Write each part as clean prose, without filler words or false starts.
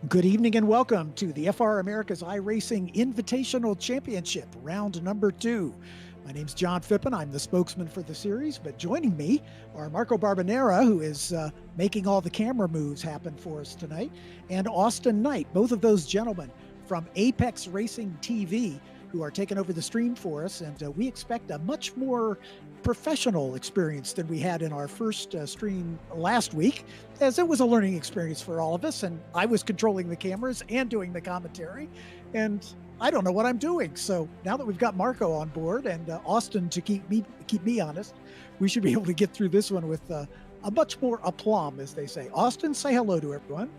Good evening and welcome to the FR America's iRacing Invitational Championship, round number 2. My name's John Phippen. I'm the spokesman for the series, but joining me are Marco Barbanera, who is making all the camera moves happen for us tonight, and Austin Knight, both of those gentlemen from Apex Racing TV, who are taking over the stream for us. And we expect a much more professional experience than we had in our first stream last week, as it was a learning experience for all of us. And I was controlling the cameras and doing the commentary, and I don't know what I'm doing. So now that we've got Marco on board and Austin to keep me honest, we should be able to get through this one with a much more aplomb, as they say. Austin, say hello to everyone.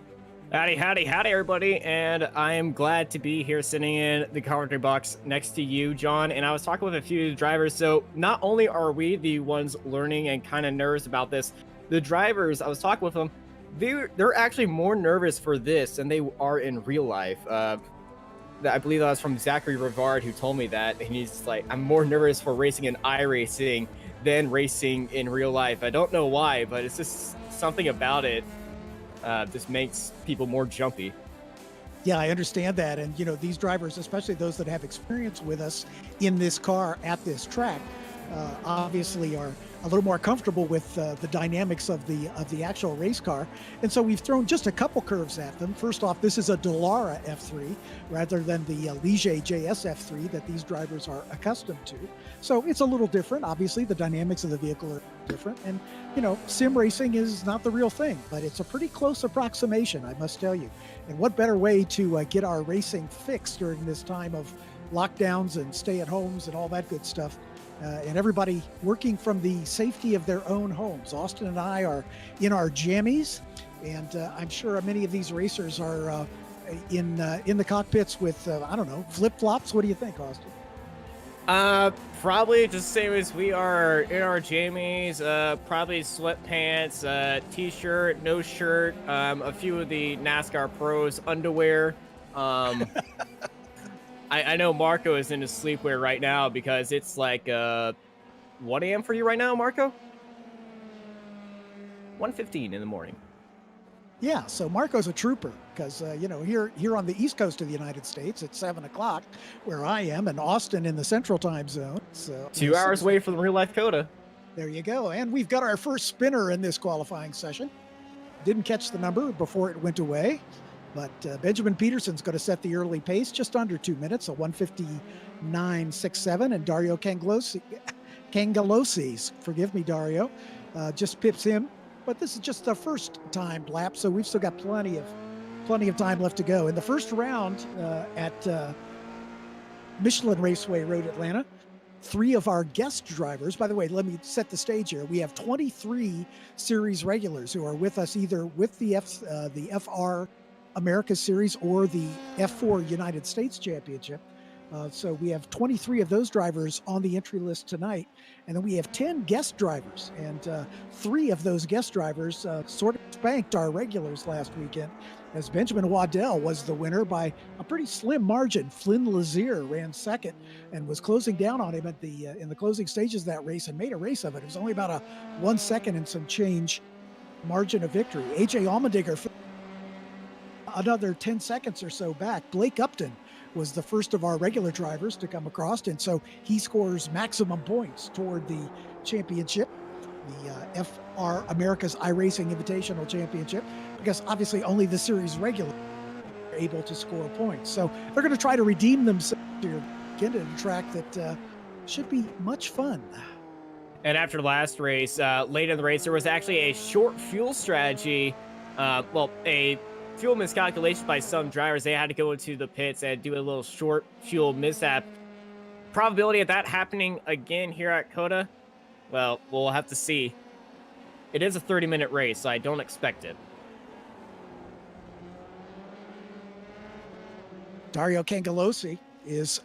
Howdy, everybody, and I am glad to be here sitting in the commentary box next to you, John, and I was talking with a few drivers, so not only are we the ones learning and kind of nervous about this, the drivers, I was talking with them, they're actually more nervous for this than they are in real life. I believe that was from Zachary Rivard who told me that, and he's like, I'm more nervous for racing in iRacing than racing in real life. I don't know why, but it's just something about it. Just makes people more jumpy. Yeah, I understand that. And, you know, these drivers, especially those that have experience with us in this car at this track, obviously are a little more comfortable with the dynamics of the actual race car. And so we've thrown just a couple curves at them. First off, this is a Dallara F3 rather than the Ligier JS F3 that these drivers are accustomed to. So it's a little different. Obviously, the dynamics of the vehicle are different. And, you know, sim racing is not the real thing, but it's a pretty close approximation, I must tell you. And what better way to get our racing fixed during this time of lockdowns and stay-at-homes and all that good stuff, and everybody working from the safety of their own homes. Austin and I are in our jammies, and I'm sure many of these racers are in the cockpits with, I don't know, flip-flops. What do you think, Austin? Probably just the same as we are in our jammies, probably sweatpants, t-shirt, no shirt, a few of the NASCAR pros underwear. I know Marco is in his sleepwear right now because it's like 1 a.m. for you right now, Marco? 1:15 in the morning. Yeah, so Marco's a trooper because, you know, here on the East Coast of the United States, it's 7 o'clock where I am, and Austin in the Central Time Zone. So 2 hours away from the real-life COTA. There you go. And we've got our first spinner in this qualifying session. Didn't catch the number before it went away, but Benjamin Peterson's going to set the early pace, just under 2 minutes, a 1:59.67, and Dario Cangalosi's, forgive me, Dario, just pips him. But this is just the first time lap, so we've still got plenty of time left to go. In the first round at Michelin Raceway Road, Atlanta, 3 of our guest drivers, by the way, let me set the stage here. We have 23 series regulars who are with us either with the FR America Series or the F4 United States Championship. So we have 23 of those drivers on the entry list tonight. And then we have 10 guest drivers. And 3 of those guest drivers sort of spanked our regulars last weekend, as Benjamin Waddell was the winner by a pretty slim margin. Flynn Lazier ran second and was closing down on him at in the closing stages of that race and made a race of it. It was only about a 1 second and some change margin of victory. AJ Allmendinger another 10 seconds or so back. Blake Upton was the first of our regular drivers to come across, and so he scores maximum points toward the championship, the FR America's iRacing Invitational Championship, because obviously only the series regular are able to score points. So they're going to try to redeem themselves here again at a track that should be much fun. And after the last race, late in the race, there was actually a short fuel strategy, a fuel miscalculation by some drivers. They had to go into the pits and do a little short fuel mishap. Probability of that happening again here at COTA? Well, we'll have to see. It is a 30-minute race, so I don't expect it. Dario Cangalosi is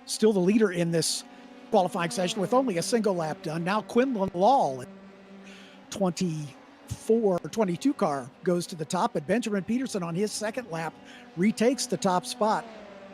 still the leader in this qualifying session with only a single lap done. Now Quinlan Law, 22 car, goes to the top, but Benjamin Peterson on his second lap retakes the top spot.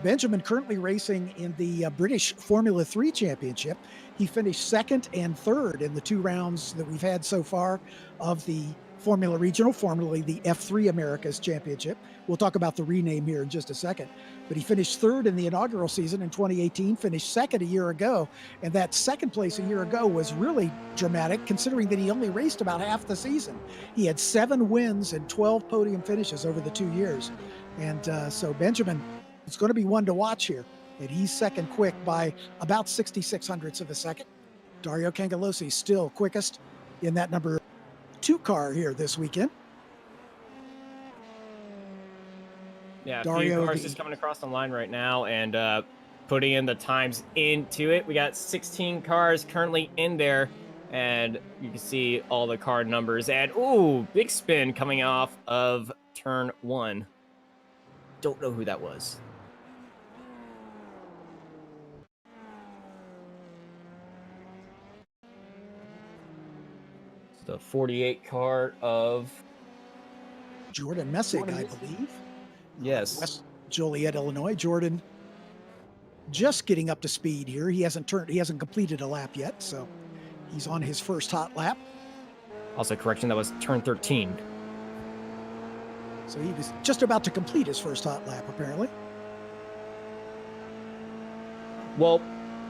Benjamin currently racing in the British Formula 3 Championship. He finished second and third in the 2 rounds that we've had so far of the Formula Regional, formerly the F3 Americas Championship. We'll talk about the rename here in just a second. But he finished third in the inaugural season in 2018, finished second a year ago. And that second place a year ago was really dramatic, considering that he only raced about half the season. He had 7 wins and 12 podium finishes over the 2 years. And so Benjamin, it's going to be one to watch here. And he's second quick by about 66 hundredths of a second. Dario Cangellosi still quickest in that number 2 car here this weekend. Yeah, a few cars just coming across the line right now and putting in the times into it. We got 16 cars currently in there, and you can see all the car numbers. And, ooh, big spin coming off of turn 1. Don't know who that was. It's the 48 car of Jordan Messig, I believe. Yes. West Joliet, Illinois. Jordan just getting up to speed here. He hasn't completed a lap yet, so he's on his first hot lap. Also, correction, that was turn 13. So he was just about to complete his first hot lap, apparently. Well,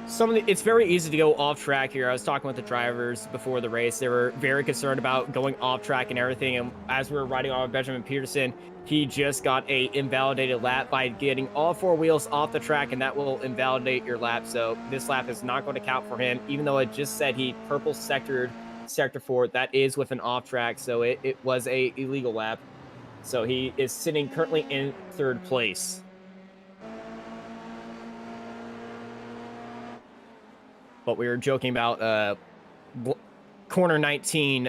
it's very easy to go off track here. I was talking with the drivers before the race. They were very concerned about going off track and everything. And as we were riding on with Benjamin Peterson, he just got a invalidated lap by getting all 4 wheels off the track, and that will invalidate your lap. So this lap is not going to count for him, even though it just said he purple sectored sector 4. That is with an off track, so it was a illegal lap. So he is sitting currently in 3rd place. But we were joking about corner 19,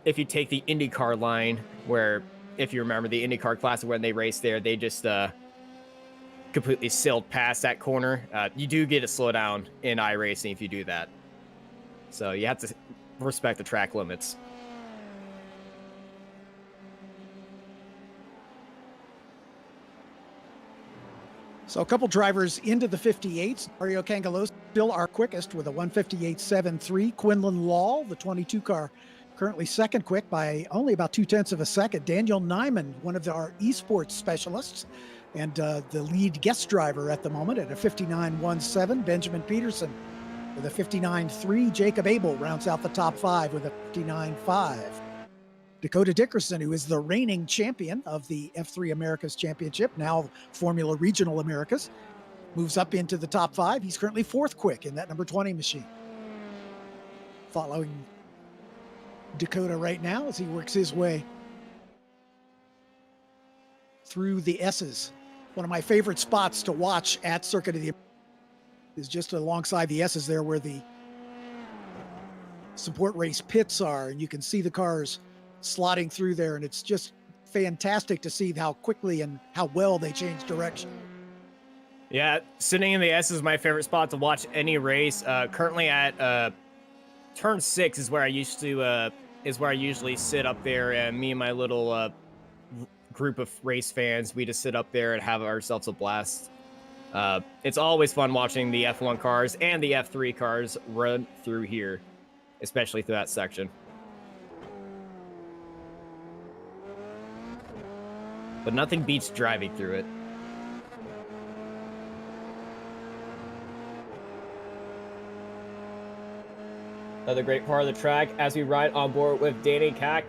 if you take the IndyCar line, where, if you remember, the IndyCar Classic, when they raced there, they just completely sailed past that corner. You do get to slow down in iRacing if you do that. So you have to respect the track limits. So a couple drivers into the 58s. Dario Cangellosi still our quickest with a 158.73. Quinlan Law, the 22 car, currently second quick by only about 0.2 of a second. Daniel Nyman, one of our esports specialists, and the lead guest driver at the moment at a 59.17. Benjamin Peterson with a 59.3. Jacob Abel rounds out the top 5 with a 59.5. Dakota Dickerson, who is the reigning champion of the F3 Americas Championship, now Formula Regional Americas, moves up into the top 5. He's currently 4th quick in that number 20 machine. Following Dakota right now as he works his way through the S's. One of my favorite spots to watch at Circuit of the is just alongside the S's there where the support race pits are, and you can see the cars slotting through there, and it's just fantastic to see how quickly and how well they change direction. Yeah, sitting in the S is my favorite spot to watch any race. Currently at turn 6 is where I usually sit up there, and me and my little group of race fans, we just sit up there and have ourselves a blast. It's always fun watching the F1 cars and the F3 cars run through here, especially through that section. But nothing beats driving through it. Another great part of the track as we ride on board with Danny Kak,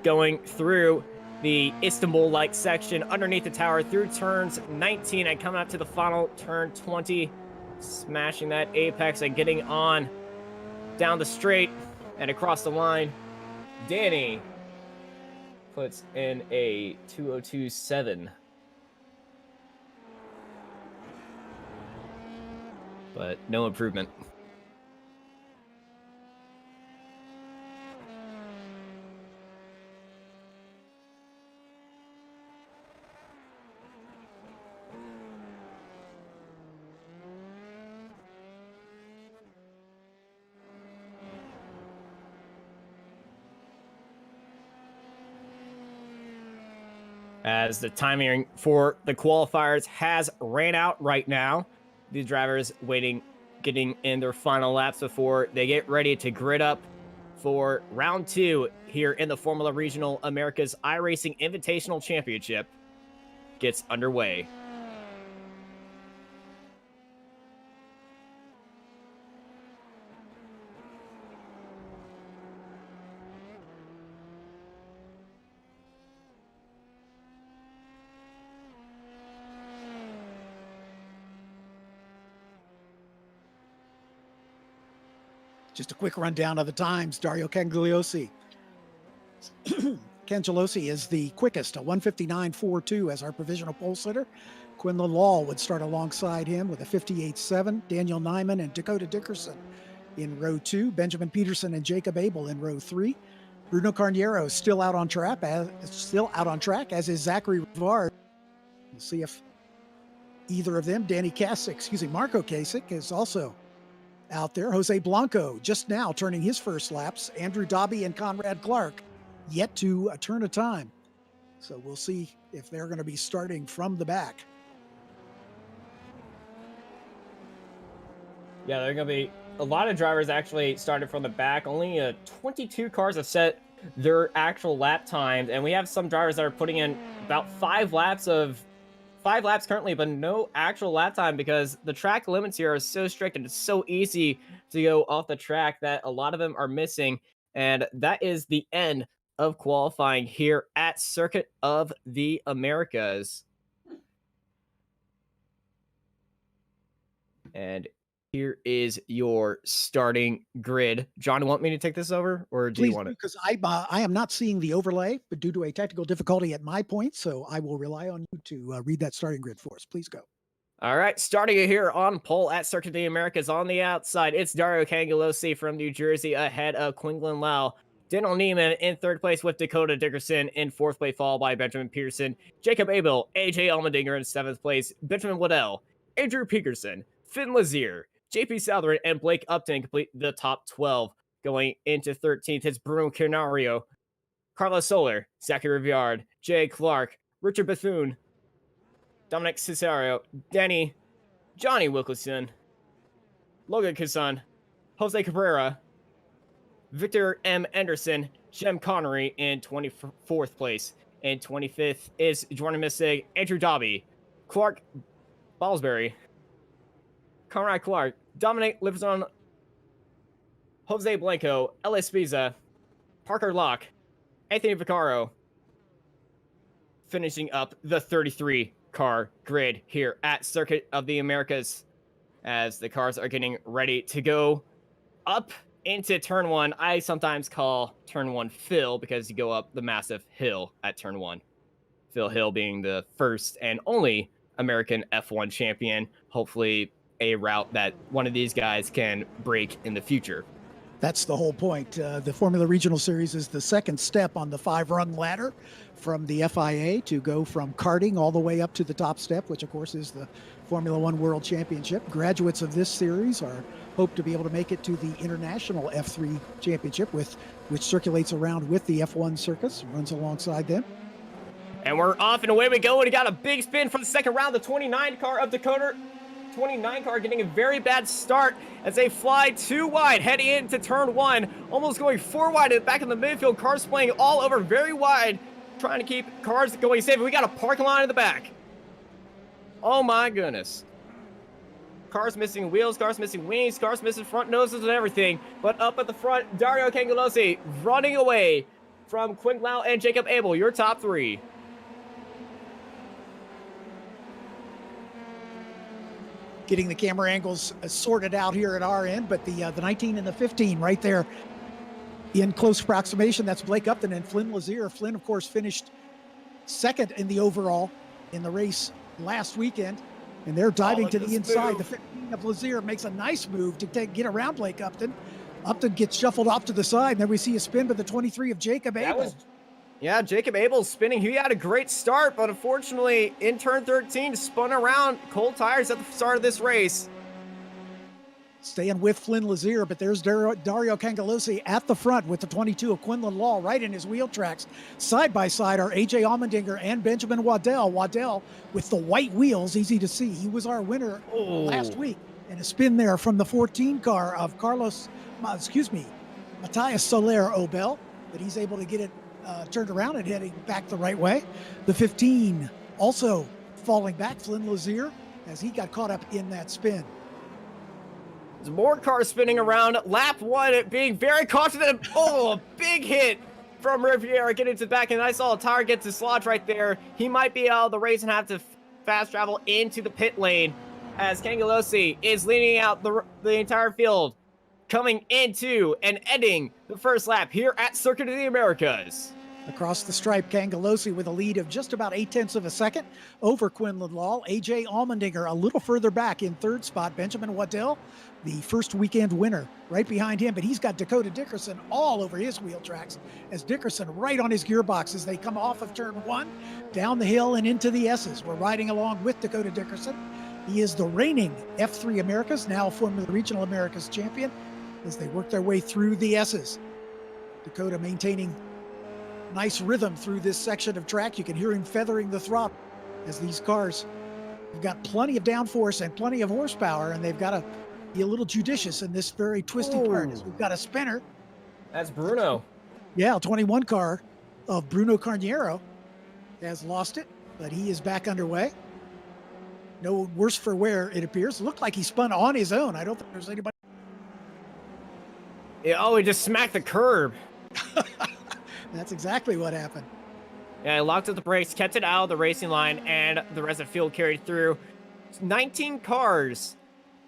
going through the Istanbul-like section underneath the tower through turns 19 and coming up to the final turn 20, smashing that apex and getting on down the straight and across the line. Danny puts in a 2:02.7. But no improvement. As the timing for the qualifiers has ran out right now. These drivers getting in their final laps before they get ready to grid up for round 2 here in the Formula Regional Americas iRacing Invitational Championship gets underway. Just a quick rundown of the times. Dario Cangelosi. Cangelosi is the quickest, a 1:59.42 as our provisional pole sitter. Quinlan Law would start alongside him with a 58.7. Daniel Nyman and Dakota Dickerson in row 2. Benjamin Peterson and Jacob Abel in row 3. Bruno Carniero still out on track, as is Zachary Rivard. We'll see if either of them, Marco Kasich is also out there. Jose Blanco just now turning his first laps. Andrew Dobby and Conrad Clark yet to turn a time. So we'll see if they're going to be starting from the back. Yeah, there are going to be a lot of drivers actually started from the back. Only 22 cars have set their actual lap times, and we have some drivers that are putting in about 5 laps currently, but no actual lap time because the track limits here are so strict and it's so easy to go off the track that a lot of them are missing. And that is the end of qualifying here at Circuit of the Americas. And here is your starting grid. John, you want me to take this over, or do Please, you want it? Because I am not seeing the overlay, but due to a technical difficulty at my point, so I will rely on you to read that starting grid for us. Please go. All right, starting it here on pole at Circuit of the Americas on the outside, it's Dario Cangelosi from New Jersey ahead of Quinlan Lau. Daniel Neiman in 3rd place with Dakota Dickerson in 4th place, followed by Benjamin Peterson, Jacob Abel, AJ Allmendinger in 7th place, Benjamin Waddell, Andrew Peterson, Finn Lazier, JP Southern, and Blake Upton complete the top 12. Going into 13th, it's Bruno Canario, Carlos Soler, Zachary Rivard, Jay Clark, Richard Bethune, Dominic Cesario, Johnny Wilkinson, Logan Kisson, Jose Cabrera, Victor M. Anderson, Shem Connery in 24th place. In 25th is Jordan Missig, Andrew Dobby, Clark Ballsbury, Conrad Clark, Dominic Lipson, Jose Blanco, Ellis Spiza, Parker Locke, Anthony Vaccaro, finishing up the 33-car grid here at Circuit of the Americas as the cars are getting ready to go up into turn 1. I sometimes call turn 1 Phil because you go up the massive hill at turn 1. Phil Hill being the first and only American F1 champion. Hopefully a route that one of these guys can break in the future. That's the whole point. The Formula Regional Series is the second step on the 5-rung ladder from the FIA to go from karting all the way up to the top step, which of course is the Formula One World Championship. Graduates of this series hope to be able to make it to the International F3 Championship, which circulates around with the F1 circus, runs alongside them. And we're off and away we go. We got a big spin for the second round. The 29 car of Dakota 29 car getting a very bad start as they fly too wide heading into turn 1, almost going 4 wide at the back of the midfield. Cars playing all over very wide, trying to keep cars going safe. We got a parking lot in the back. Oh my goodness. Cars missing wheels, cars missing wings, cars missing front noses and everything. But up at the front, Dario Cangelosi running away from Quinn Lau and Jacob Abel, your top 3. Getting the camera angles sorted out here at our end, but the 19 and the 15 right there in close approximation. That's Blake Upton and Flynn Lazier. Flynn, of course, finished second in the overall in the race last weekend, and they're diving to the inside. Move. The 15 of Lazier makes a nice move to get around Blake Upton. Upton gets shuffled off to the side, and then we see a spin by the 23 of Jacob Abel. Yeah, Jacob Abel's spinning. He had a great start, but unfortunately, in turn 13, spun around cold tires at the start of this race. Staying with Flynn Lazier, but there's Dario Cangelosi at the front with the 22 of Quinlan Law right in his wheel tracks. Side by side are AJ Allmendinger and Benjamin Waddell. Waddell with the white wheels, easy to see. He was our winner last week. And a spin there from the 14 car of Matthias Soler Obel, but he's able to get it turned around and heading back the right way. The 15 also falling back, Flynn Lazier, as he got caught up in that spin. There's more cars spinning around. Lap 1 being very confident. Oh, a big hit from Riviera getting to the back, and I saw a tire get dislodged right there. He might be out of the race and have to fast travel into the pit lane as Cangelosi is leading out the entire field, coming into and ending the first lap here at Circuit of the Americas. Across the stripe, Cangelosi with a lead of just about 0.8 of a second over Quinlan Law. AJ Allmendinger a little further back in third spot. Benjamin Waddell, the first weekend winner, right behind him, but he's got Dakota Dickerson all over his wheel tracks as Dickerson right on his gearbox as they come off of turn 1, down the hill and into the S's. We're riding along with Dakota Dickerson. He is the reigning F3 Americas, now Formula Regional Americas champion, as they work their way through the S's. Dakota maintaining nice rhythm through this section of track. You can hear him feathering the throttle as these cars have got plenty of downforce and plenty of horsepower, and they've got to be a little judicious in this very twisty part. As we've got a spinner. That's Bruno. Yeah, 21 car of Bruno Carniero has lost it, but he is back underway. No worse for wear, it appears. It looked like he spun on his own. I don't think there's anybody. Yeah, oh, he just smacked the curb. That's exactly what happened. Yeah, he locked up the brakes, kept it out of the racing line, and the rest of the field carried through. 19 cars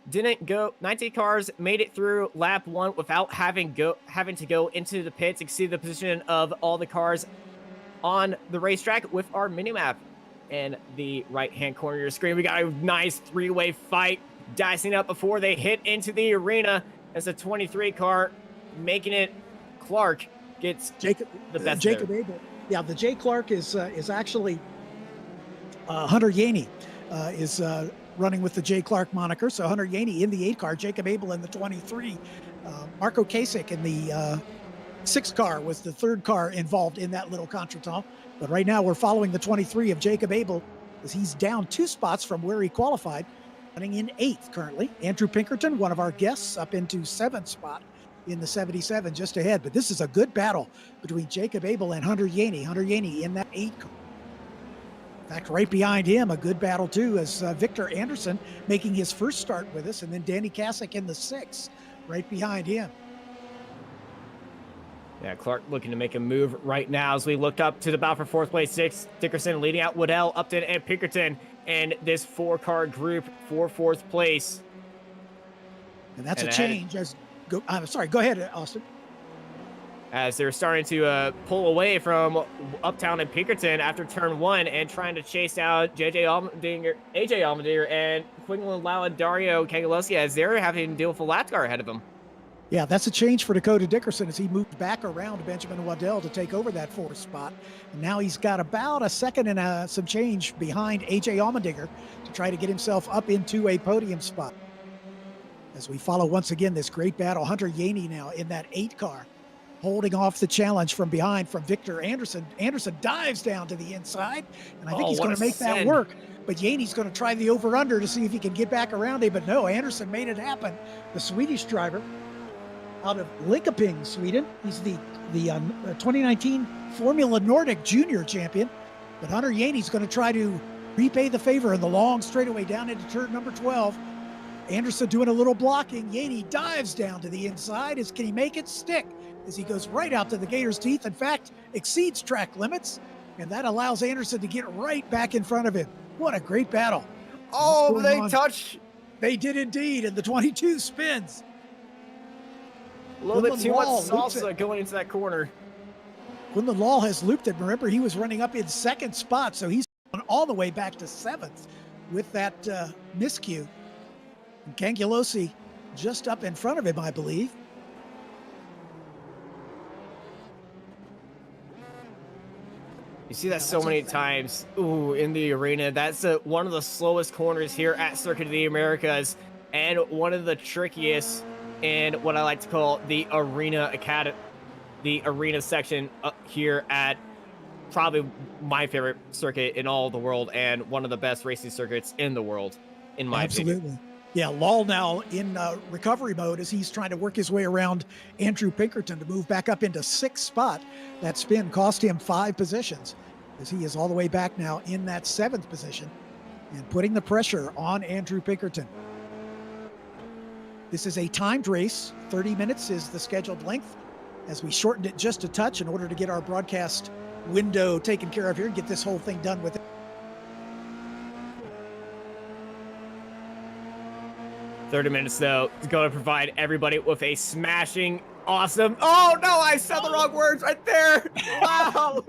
didn't go. 19 cars made it through lap 1 without having to go into the pits to see the position of all the cars on the racetrack with our minimap. In the right-hand corner of your screen, we got a nice three-way fight dicing up before they hit into the arena as a 23 car making it. Clark gets the best. Jacob Abel. Yeah, the J. Clark is actually Hunter Yaney is running with the J. Clark moniker. So Hunter Yaney in the 8 car, Jacob Abel in the 23. Marco Kasich in the 6 car was the 3rd car involved in that little contretemps. But right now we're following the 23 of Jacob Abel as he's down 2 spots from where he qualified, running in 8th currently. Andrew Pinkerton, one of our guests, up into 7th spot in the 77 just ahead. But this is a good battle between Jacob Abel and Hunter Yaney. Hunter Yaney in that 8 car. In fact, right behind him, a good battle too, as Victor Anderson making his first start with us, and then Danny Kasich in the 6 right behind him. Yeah, Clark looking to make a move right now as we look up to the battle for 4th place. 6, Dickerson leading out Waddell, Upton, and Pinkerton in this 4-car group for 4th place. And that's a change. I'm sorry, go ahead, Austin. As they're starting to pull away from Uptown and Pinkerton after turn 1 and trying to chase down AJ Allmendinger and Quinlan Lau and Dario Cangelosi as they're having to deal with a lap car ahead of them. Yeah, that's a change for Dakota Dickerson as he moved back around Benjamin Waddell to take over that 4th spot. And now he's got about a second and some change behind AJ Allmendinger to try to get himself up into a podium spot. As we follow once again this great battle, Hunter Yaney now in that 8 car, holding off the challenge from behind from Victor Anderson. Anderson dives down to the inside, and I think he's going to make that work. But Yaney's going to try the over-under to see if he can get back around him. But no, Anderson made it happen. The Swedish driver out of Linkoping, Sweden. He's the 2019 Formula Nordic Junior champion. But Hunter Yaney's going to try to repay the favor in the long straightaway down into turn number 12. Anderson doing a little blocking. Yaney dives down to the inside. Can he make it stick? As he goes right out to the gator's teeth. In fact, exceeds track limits. And that allows Anderson to get right back in front of him. What a great battle. Oh, they touch. They did indeed. And the 22 spins. A little bit too much salsa going into that corner. Quinlan Law has looped it. Remember, he was running up in 2nd spot, so he's gone all the way back to 7th with that miscue. And Cangelosi just up in front of him, I believe. You see that so many times in the arena. That's one of the slowest corners here at Circuit of the Americas and one of the trickiest in what I like to call the arena section up here at probably my favorite circuit in all of the world and one of the best racing circuits in the world, in my opinion. Yeah, Lal now in recovery mode as he's trying to work his way around Andrew Pinkerton to move back up into 6th spot. That spin cost him 5 positions as he is all the way back now in that 7th position and putting the pressure on Andrew Pinkerton. This is a timed race. 30 minutes is the scheduled length as we shortened it just a touch in order to get our broadcast window taken care of here and get this whole thing done with it. 30 minutes, though, is going to provide everybody with a smashing, awesome. Oh, no, I said the wrong words right there. Wow.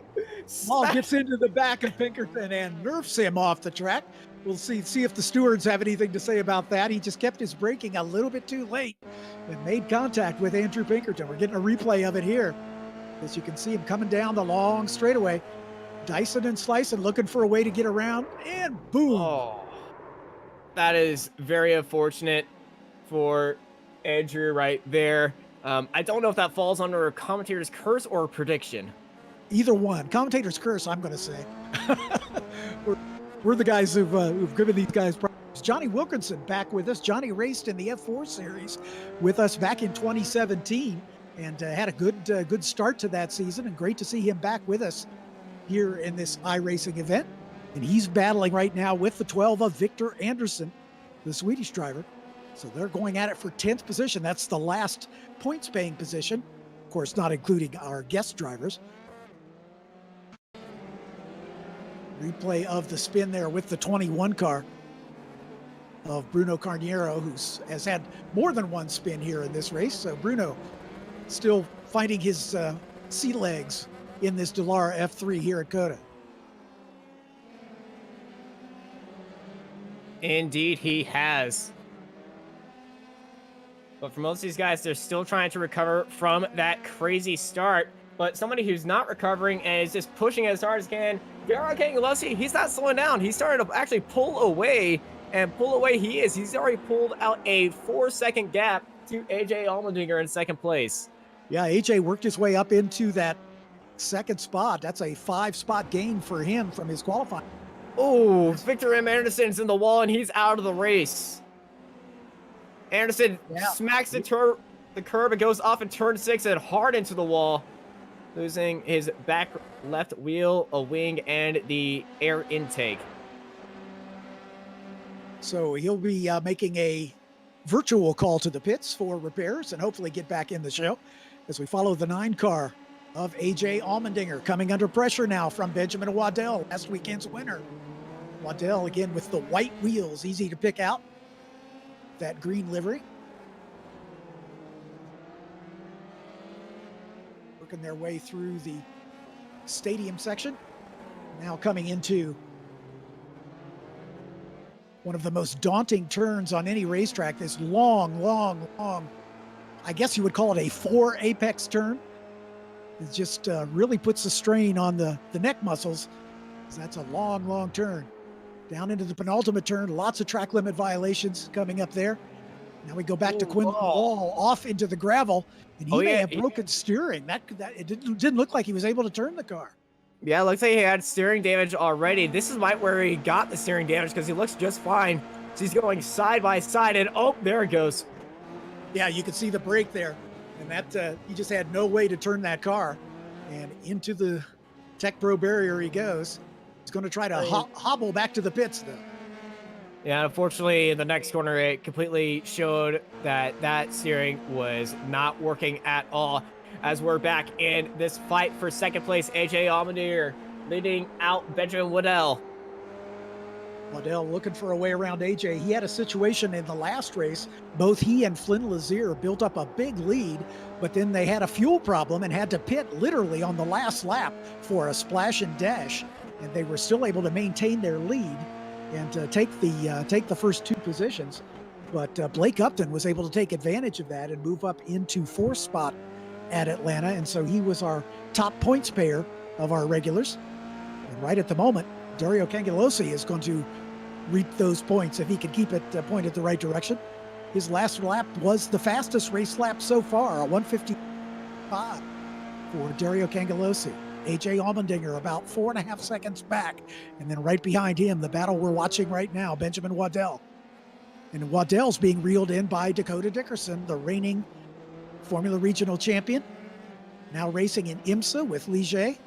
Ball gets into the back of Pinkerton and nerfs him off the track. We'll see if the stewards have anything to say about that. He just kept his braking a little bit too late and made contact with Andrew Pinkerton. We're getting a replay of it here. As you can see him coming down the long straightaway, dicing and slicing, looking for a way to get around, and boom. Oh, that is very unfortunate for Andrew right there. I don't know if that falls under a commentator's curse or a prediction. Either one. Commentator's curse, I'm going to say. we're the guys who've given these guys problems. Johnny Wilkinson back with us. Johnny raced in the F4 series with us back in 2017 and had a good start to that season, and great to see him back with us here in this iRacing event. And he's battling right now with the 12 of Victor Anderson, the Swedish driver. So they're going at it for 10th position. That's the last points paying position. Of course, not including our guest drivers. Replay of the spin there with the 21 car of Bruno Carniero, who has had more than one spin here in this race. So Bruno still finding his sea legs in this Dallara F3 here at COTA. Indeed, he has. But for most of these guys, they're still trying to recover from that crazy start. But somebody who's not recovering and is just pushing as hard as can, Dario Cangelosi, he's not slowing down. He's starting to actually pull away, and pull away he is. He's already pulled out a 4-second gap to AJ Allmendinger in 2nd place. Yeah, AJ worked his way up into that 2nd spot. That's a 5-spot gain for him from his qualifying. Oh, Victor M. Anderson's in the wall, and he's out of the race. Anderson smacks the curb and goes off in turn 6 and hard into the wall, losing his back left wheel, a wing, and the air intake. So he'll be making a virtual call to the pits for repairs and hopefully get back in the show as we follow the 9 car of AJ Allmendinger coming under pressure now from Benjamin Waddell, last weekend's winner. Waddell again with the white wheels, easy to pick out. That green livery. Working their way through the stadium section. Now coming into one of the most daunting turns on any racetrack. This long, I guess you would call it a 4 apex turn. It just really puts a strain on the neck muscles. That's a long turn. Down into the penultimate turn, lots of track limit violations coming up there. Now we go back to Quinlan Wall, off into the gravel, and he may have broken steering. It didn't look like he was able to turn the car. Yeah, looks like he had steering damage already. This is right where he got the steering damage because he looks just fine. So he's going side by side, and oh, there it goes. Yeah, you can see the brake there, and that he just had no way to turn that car, and into the Tech Pro barrier he goes. He's going to try to hobble back to the pits, though. Yeah, unfortunately, in the next corner, it completely showed that steering was not working at all. As we're back in this fight for 2nd place, AJ Allmendinger leading out Benjamin Waddell. Waddell looking for a way around AJ. He had a situation in the last race. Both he and Flynn Lazier built up a big lead, but then they had a fuel problem and had to pit literally on the last lap for a splash and dash. And they were still able to maintain their lead and take the first 2 positions. But Blake Upton was able to take advantage of that and move up into 4th spot at Atlanta. And so he was our top points payer of our regulars. And right at the moment, Dario Cangelosi is going to reap those points if he can keep it pointed the right direction. His last lap was the fastest race lap so far, a 1:55 for Dario Cangelosi. AJ Allmendinger about 4.5 seconds back. And then right behind him, the battle we're watching right now, Benjamin Waddell. And Waddell's being reeled in by Dakota Dickerson, the reigning Formula Regional champion, now racing in IMSA with Ligier.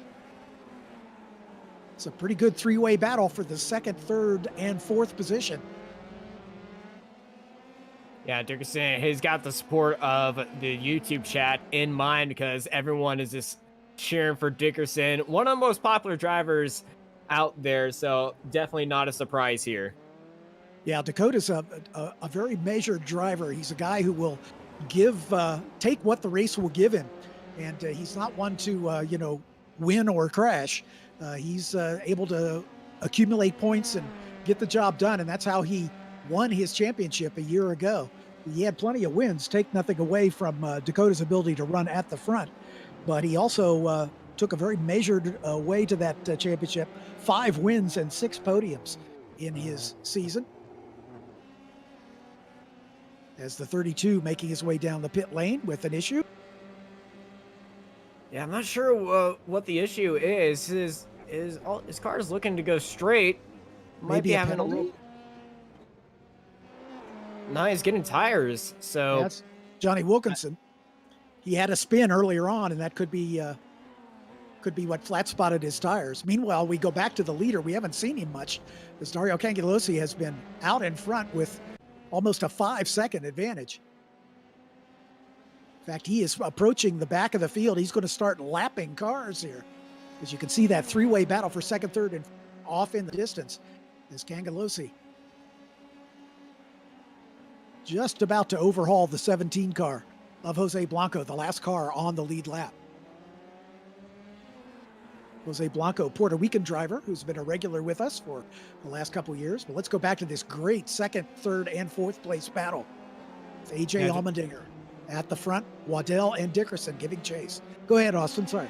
It's a pretty good three-way battle for the second, third, and fourth position. Yeah, Dickerson has got the support of the YouTube chat in mind because everyone is just cheering for Dickerson, one of the most popular drivers out there, so definitely not a surprise here. Yeah, Dakota's a very measured driver. He's a guy who will take what the race will give him, and he's not one to win or crash. He's able to accumulate points and get the job done, and that's how he won his championship a year ago. He had plenty of wins, take nothing away from Dakota's ability to run at the front, but he also took a very measured way to that championship. 5 wins and 6 podiums in his season. As the 32 making his way down the pit lane with an issue. Yeah, I'm not sure what the issue is. His car is looking to go straight. Might Maybe be a having penalty? a little. No, he's getting tires. So that's Johnny Wilkinson. He had a spin earlier on, and that could be what flat spotted his tires. Meanwhile, we go back to the leader. We haven't seen him much, as Dario Cangelosi has been out in front with almost a 5-second advantage. In fact, he is approaching the back of the field. He's going to start lapping cars here. As you can see, that three-way battle for second, third, and off in the distance is Cangelosi. Just about to overhaul the 17 car of Jose Blanco, the last car on the lead lap. Jose Blanco, Puerto Rican driver, who's been a regular with us for the last couple years. But let's go back to this great second, third, and fourth place battle. With AJ Allmendinger at the front, Waddell and Dickerson giving chase. Go ahead, Austin, sorry.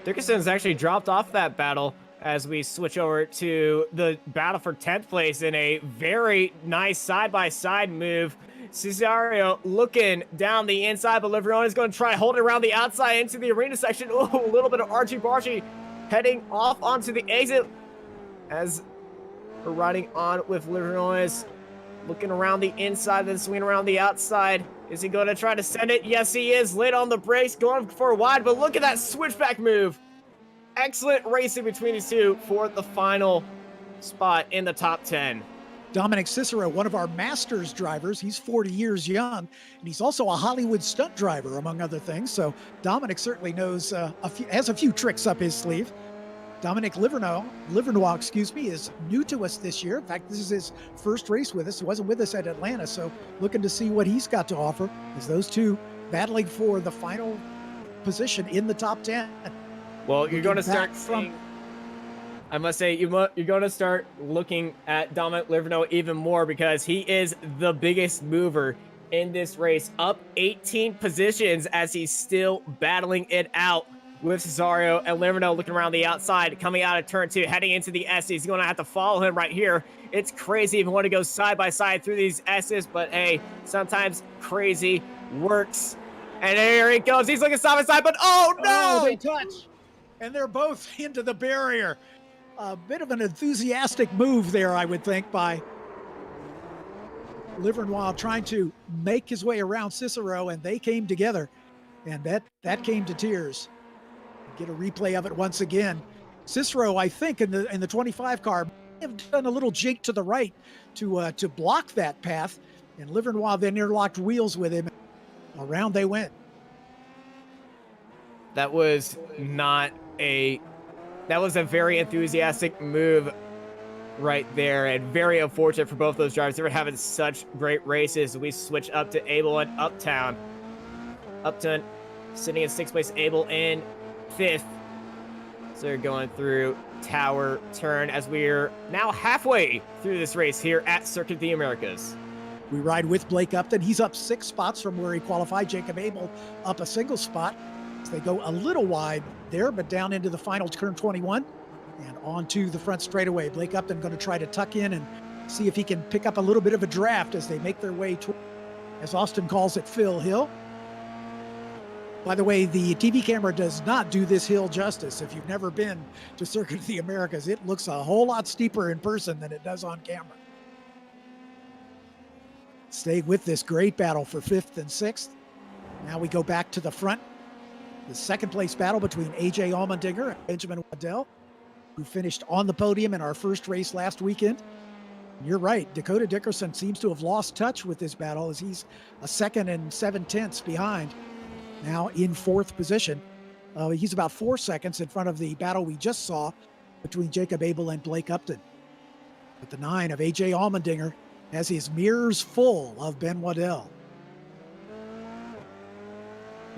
Dickerson's actually dropped off that battle as we switch over to the battle for 10th place in a very nice side-by-side move. Cesario looking down the inside, but Liverone is going to try hold it around the outside into the arena section. Oh, a little bit of archie-barchie heading off onto the exit as we're riding on with Liverone, looking around the inside, then swinging around the outside. Is he going to try to send it? Yes, he is. Late on the brakes, going for a wide, but look at that switchback move. Excellent racing between these two for the final spot in the top 10. Dominic Cicero, one of our Masters drivers. He's 40 years young, and he's also a Hollywood stunt driver, among other things. So Dominic certainly knows has a few tricks up his sleeve. Dominic Livernois, is new to us this year. In fact, this is his first race with us. He wasn't with us at Atlanta, so looking to see what he's got to offer as those two battling for the final position in the top 10. Well, you're going to start seeing, I must say, you're going to start looking at Dominic Livernois even more because he is the biggest mover in this race, up 18 positions as he's still battling it out with Cesario and Livernois looking around the outside, coming out of turn 2, heading into the S's. He's going to have to follow him right here. It's crazy if you want to go side by side through these S's, but hey, sometimes crazy works. And here he goes. He's looking side by side, but oh no! Oh, they touch. And they're both into the barrier. A bit of an enthusiastic move there, I would think, by Livernois trying to make his way around Cicero, and they came together. And that came to tears. Get a replay of it once again. Cicero, I think, in the 25 car, may have done a little jink to the right to block that path, and Livernois then interlocked wheels with him. Around they went. That was a very enthusiastic move right there, and very unfortunate for both those drivers. They were having such great races. We switch up to Abel and Uptown. Upton sitting in 6th place, Abel in 5th. So they're going through Tower Turn as we're now halfway through this race here at Circuit of the Americas. We ride with Blake Upton. He's up 6 spots from where he qualified. Jacob Abel up a single spot. So they go a little wide there, but down into the final turn 21 and onto the front straightaway. Blake Upton going to try to tuck in and see if he can pick up a little bit of a draft as they make their way toward, as Austin calls it, Phil Hill. By the way, the TV camera does not do this hill justice. If you've never been to Circuit of the Americas, it looks a whole lot steeper in person than it does on camera. staying with this great battle for 5th and 6th. Now we go back to the front. The second place battle between AJ Allmendinger and Benjamin Waddell, who finished on the podium in our first race last weekend. You're right, Dakota Dickerson seems to have lost touch with this battle as he's a 2nd and 7/10 behind, now in 4th position. He's about 4 seconds in front of the battle we just saw between Jacob Abel and Blake Upton. But the 9 of AJ Allmendinger has his mirrors full of Ben Waddell.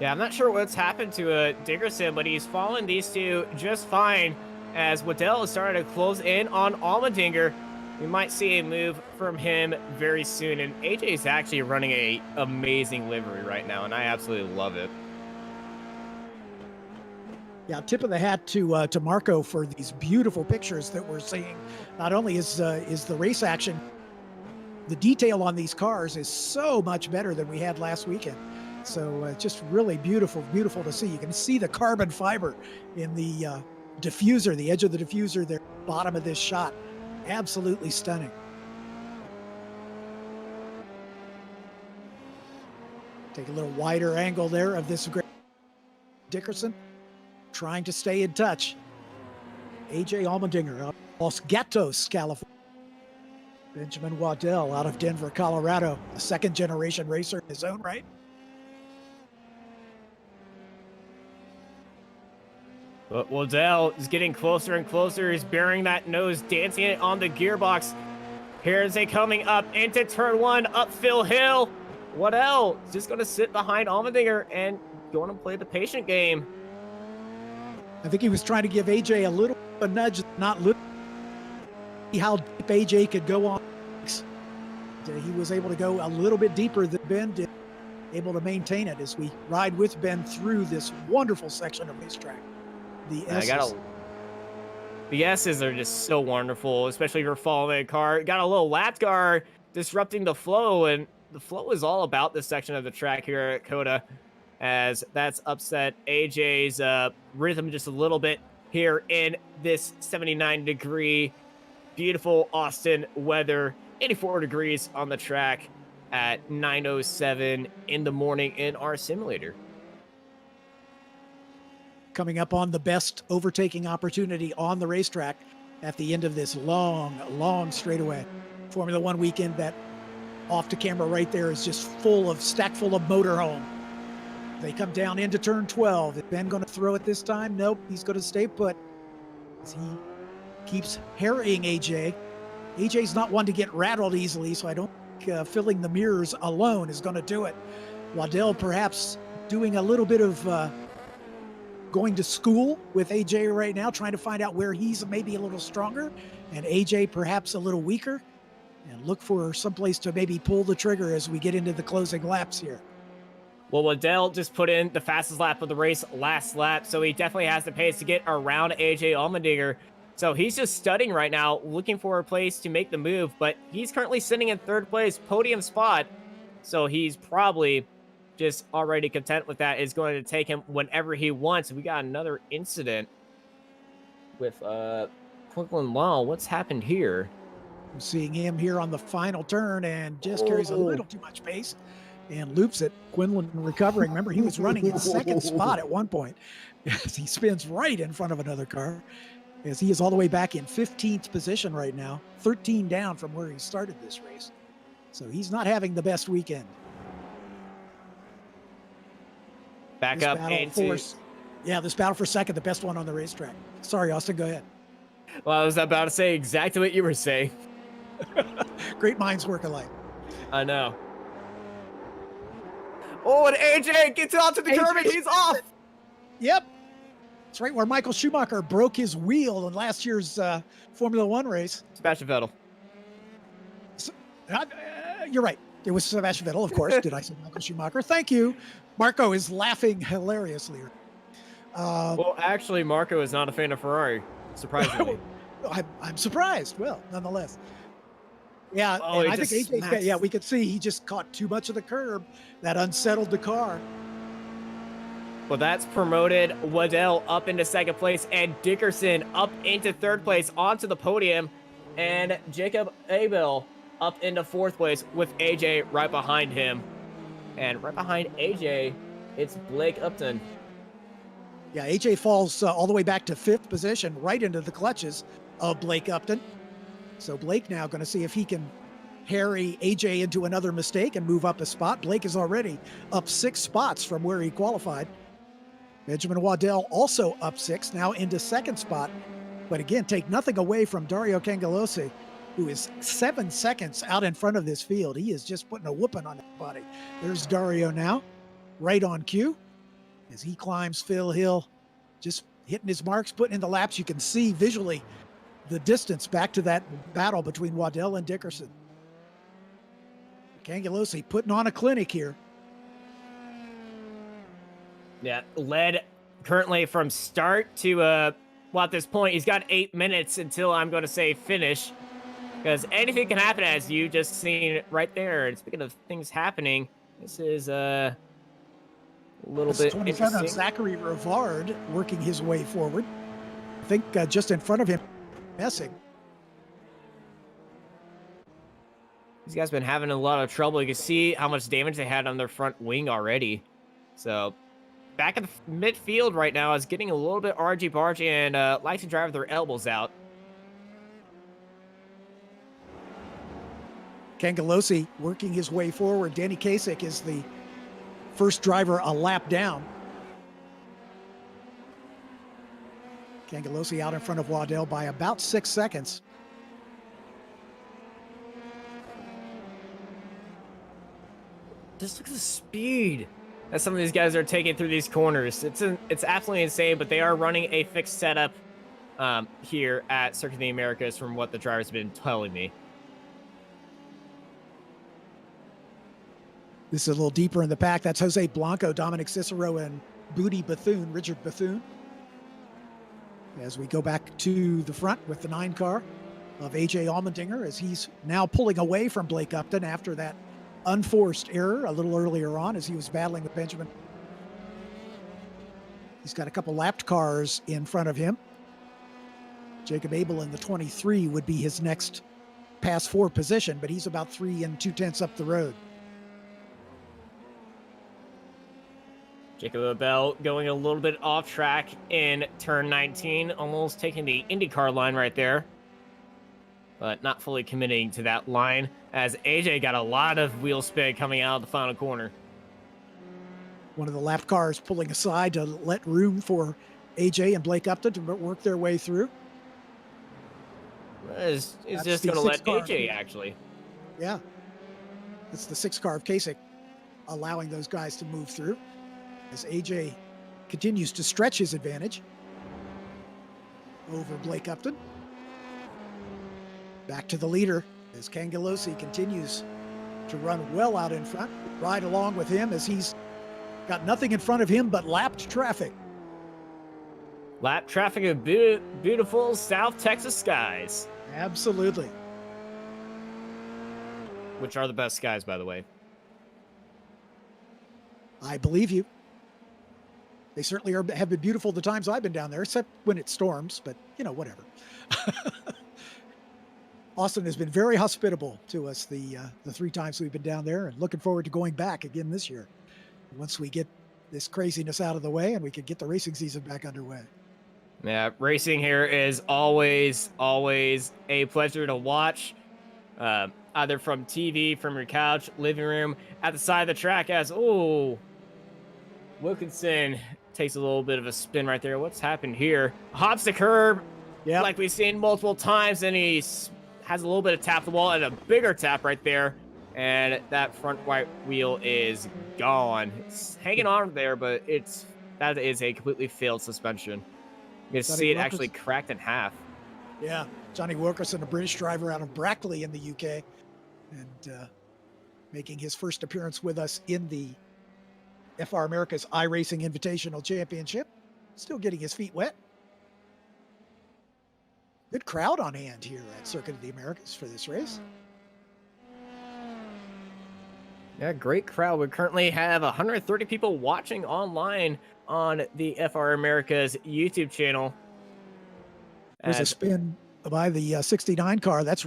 Yeah, I'm not sure what's happened to Dickerson, but he's following these two just fine as Waddell is starting to close in on Allmendinger. We might see a move from him very soon, and AJ is actually running a amazing livery right now, and I absolutely love it. Yeah, tip of the hat to Marco for these beautiful pictures that we're seeing. Not only is the race action, the detail on these cars is so much better than we had last weekend. So just really beautiful to see. You can see the carbon fiber in the diffuser, the edge of the diffuser there, bottom of this shot. Absolutely stunning. Take a little wider angle there of this great Dickerson trying to stay in touch. AJ Allmendinger, Los Gatos, California. Benjamin Waddell out of Denver, Colorado, a 2nd-generation racer in his own right. But Waddell is getting closer and closer. He's bearing that nose, dancing it on the gearbox. Here's it coming up into turn 1, up Phil Hill. Waddell is just going to sit behind Allmendinger and going to play the patient game. I think he was trying to give AJ a little a nudge, not little. See how deep AJ could go on. He was able to go a little bit deeper than Ben did, able to maintain it as we ride with Ben through this wonderful section of racetrack. The S's are just so wonderful, especially if you're following a car. Got a little lap car disrupting the flow, and the flow is all about this section of the track here at COTA, as that's upset AJ's rhythm just a little bit here in this 79-degree, beautiful Austin weather. 84 degrees on the track at 9:07 in the morning in our simulator. Coming up on the best overtaking opportunity on the racetrack at the end of this long straightaway. Formula One weekend, that off to camera right there is just stacked full of motorhome. They come down into turn 12. Is Ben going to throw it this time? Nope, he's going to stay put as he keeps harrying AJ. AJ's not one to get rattled easily, so I don't think filling the mirrors alone is going to do it. Waddell perhaps doing a little bit of going to school with AJ right now, trying to find out where he's maybe a little stronger and AJ perhaps a little weaker, and look for someplace to maybe pull the trigger as we get into the closing laps here. Well, Waddell just put in the fastest lap of the race last lap, so he definitely has the pace to get around AJ Allmendinger. So he's just studying right now, looking for a place to make the move, but he's currently sitting in 3rd place, podium spot, so he's probably just already content with that. Is going to take him whenever he wants. We got another incident with Quinlan Law. What's happened here? I'm seeing him here on the final turn and just carries a little too much pace and loops it. Quinlan recovering. Remember, he was running in 2nd spot at one point as he spins right in front of another car, as he is all the way back in 15th position right now, 13 down from where he started this race. So he's not having the best weekend. Back up into... this battle for 2nd, the best one on the racetrack. Sorry, Austin, go ahead. Well, I was about to say exactly what you were saying. Great minds work alike. I know. Oh, and AJ gets onto the curb and he's off. Yep. That's right where Michael Schumacher broke his wheel in last year's Formula One race. Sebastian Vettel. So, you're right. It was Sebastian Vettel, of course. Did I say Michael Schumacher? Thank you. Marco is laughing hilariously. Well, actually, Marco is not a fan of Ferrari, surprisingly. I'm surprised. Well, nonetheless. Yeah, oh, and I think AJ, we could see he just caught too much of the curb. That unsettled the car. Well, that's promoted Waddell up into 2nd place and Dickerson up into 3rd place onto the podium. And Jacob Abel up into 4th place with AJ right behind him. And right behind AJ, it's Blake Upton. Yeah, AJ falls all the way back to 5th position, right into the clutches of Blake Upton. So Blake now going to see if he can harry AJ into another mistake and move up a spot. Blake is already up 6 spots from where he qualified. Benjamin Waddell also up 6, now into 2nd spot. But again, take nothing away from Dario Cangelosi, who is 7 seconds out in front of this field. He is just putting a whooping on that body. There's Dario now, right on cue. As he climbs Phil Hill, just hitting his marks, putting in the laps. You can see visually the distance back to that battle between Waddell and Dickerson. Cangelosi putting on a clinic here. Yeah, led currently from start to, well, at this point, he's got 8 minutes until I'm going to say finish. Because anything can happen, as you just seen right there. And speaking of things happening, this is a little bit 27 interesting. of Zachary Rivard working his way forward. I think just in front of him, Messing. These guys been having a lot of trouble. You can see how much damage they had on their front wing already. So back in the midfield right now is getting a little bit argy-bargy and likes to drive their elbows out. Cangelosi working his way forward. Danny Kasich is the first driver a lap down. Cangelosi out in front of Waddell by about 6 seconds. Just look at the speed that some of these guys are taking through these corners. It's absolutely insane, but they are running a fixed setup here at Circuit of the Americas from what the drivers have been telling me. This is a little deeper in the pack. That's Jose Blanco, Dominic Cicero, and Richard Bethune. As we go back to the front with the 9 car of AJ Allmendinger, as he's now pulling away from Blake Upton after that unforced error a little earlier on as he was battling with Benjamin. He's got a couple lapped cars in front of him. Jacob Abel in the 23 would be his next pass 4 position, but he's about 3 2/10 up the road. Jacob Abel going a little bit off track in turn 19, almost taking the IndyCar line right there, but not fully committing to that line as AJ got a lot of wheel spin coming out of the final corner. One of the lapped cars pulling aside to let room for AJ and Blake Upton to work their way through. He's just going to let AJ actually. Yeah. It's the 6 car of Kasich allowing those guys to move through as AJ continues to stretch his advantage over Blake Upton. Back to the leader as Cangelosi continues to run well out in front. Ride along with him as he's got nothing in front of him but lapped traffic. Lap traffic of beautiful South Texas skies. Absolutely. Which are the best skies, by the way. I believe you. They certainly have been beautiful the times I've been down there, except when it storms, but, you know, whatever. Austin has been very hospitable to us the 3 times we've been down there, and looking forward to going back again this year once we get this craziness out of the way and we can get the racing season back underway. Yeah, racing here is always a pleasure to watch, either from TV, from your couch, living room, at the side of the track as, Wilkinson takes a little bit of a spin right there. What's happened here? Hops the curb, like we've seen multiple times, and he has a little bit of tap the wall and a bigger tap right there. And that front right wheel is gone. It's hanging on there, but that is a completely failed suspension. You can see it actually cracked in half. Yeah, Johnny Wilkerson, a British driver out of Brackley in the UK, and making his first appearance with us in the FR America's iRacing Invitational Championship. Still getting his feet wet. Good crowd on hand here at Circuit of the Americas for this race. Yeah, great crowd. We currently have 130 people watching online on the FR America's YouTube channel. There's a spin by the 69 car. That's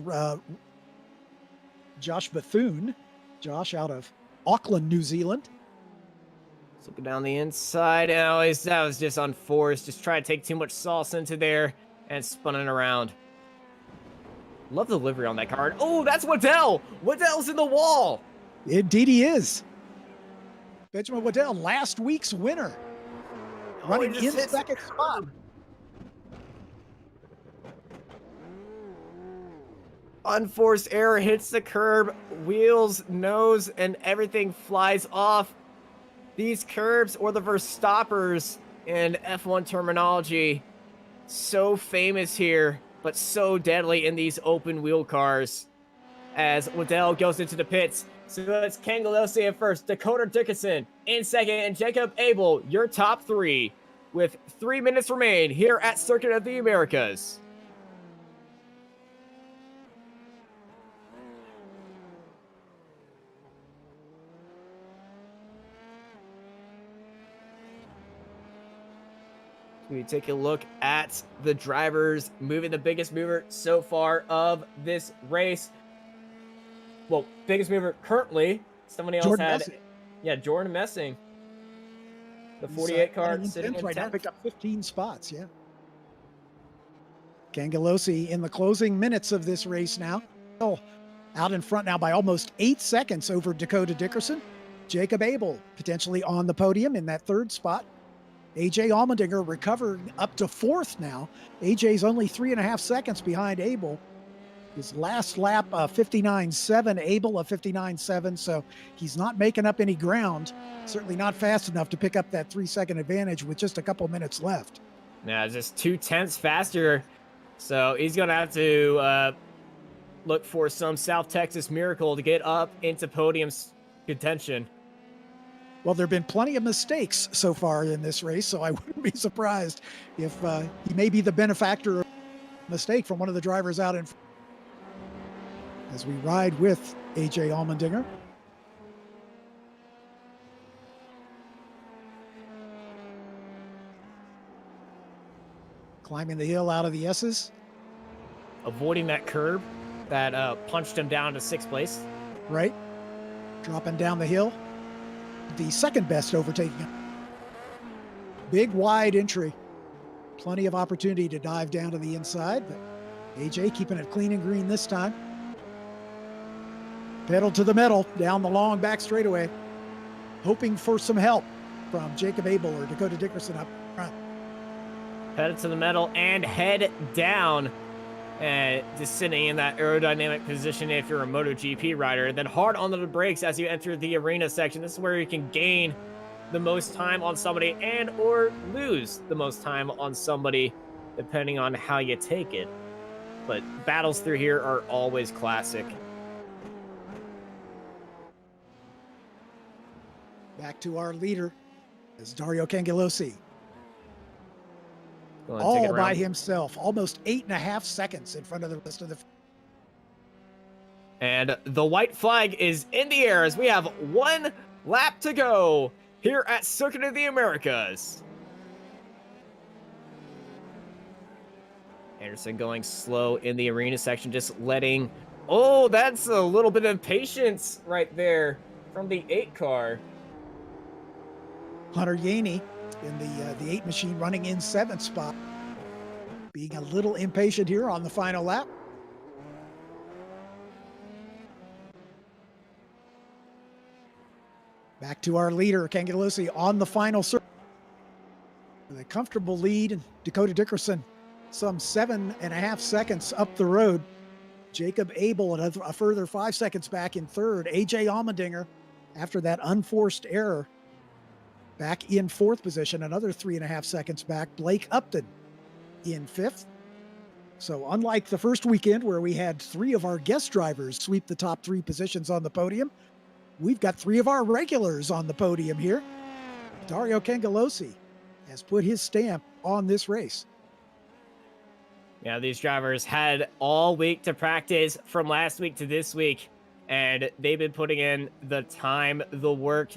Josh Bethune. Josh out of Auckland, New Zealand. Looking down the inside. Oh, that was just unforced. Just trying to take too much sauce into there and spun it around. Love the livery on that card. Oh, that's Waddell. Waddell's in the wall. Indeed he is. Benjamin Waddell, last week's winner. Running in second spot. Unforced error hits the curb, wheels, nose, and everything flies off. These curbs, or the Verstoppers in F1 terminology, so famous here, but so deadly in these open wheel cars. As Waddell goes into the pits, so it's Cangelosi in first, Dakota Dickinson in second, and Jacob Abel, your top three, with 3 minutes remain here at Circuit of the Americas. We take a look at the drivers moving the biggest mover so far of this race. Well, biggest mover currently. Somebody else Jordan had, Messing. Yeah, Jordan Messing. The 48 car sitting in right now, 10th. picked up 15 spots. Yeah. Cangelosi in the closing minutes of this race now. Oh, out in front now by almost 8 seconds over Dakota Dickerson. Jacob Abel potentially on the podium in that third spot. AJ Allmendinger recovering up to fourth now. AJ's only 3.5 seconds behind Abel. His last lap, 59.7, Abel a 59.7, so he's not making up any ground. Certainly not fast enough to pick up that 3-second advantage with just a couple minutes left. Yeah, just 2/10 faster. So he's going to have to look for some South Texas miracle to get up into podium contention. Well, there have been plenty of mistakes so far in this race, so I wouldn't be surprised if he may be the benefactor of a mistake from one of the drivers out in front. As we ride with AJ Allmendinger. Climbing the hill out of the S's. Avoiding that curb that punched him down to 6th place. Right. Dropping down the hill. The second best overtaking him. Big wide entry. Plenty of opportunity to dive down to the inside, but AJ keeping it clean and green this time. Pedal to the metal down the long back straightaway, hoping for some help from Jacob Abel or Dakota Dickerson up front. Pedal to the metal and head down. And just sitting in that aerodynamic position if you're a MotoGP rider. Then hard on the brakes as you enter the arena section. This is where you can gain the most time on somebody and or lose the most time on somebody, depending on how you take it. But battles through here are always classic. Back to our leader is Dario Cangelosi. All by himself, almost 8.5 seconds in front of the rest of the. And the white flag is in the air as we have 1 lap to go here at Circuit of the Americas. Anderson going slow in the arena section, just letting. Oh, that's a little bit of impatience right there from the 8 car. Hunter Yaney in the 8 machine running in 7th spot. Being a little impatient here on the final lap. Back to our leader, Cangelosi, on the final circle. With a comfortable lead, Dakota Dickerson some 7.5 seconds up the road. Jacob Abel a further 5 seconds back in third. AJ Allmendinger, after that unforced error, back in 4th position, another 3.5 seconds back. Blake Upton in 5th. So unlike the first weekend where we had 3 of our guest drivers sweep the top 3 positions on the podium, we've got 3 of our regulars on the podium here. Dario Cangelosi has put his stamp on this race. Yeah, these drivers had all week to practice from last week to this week, and they've been putting in the time, the work,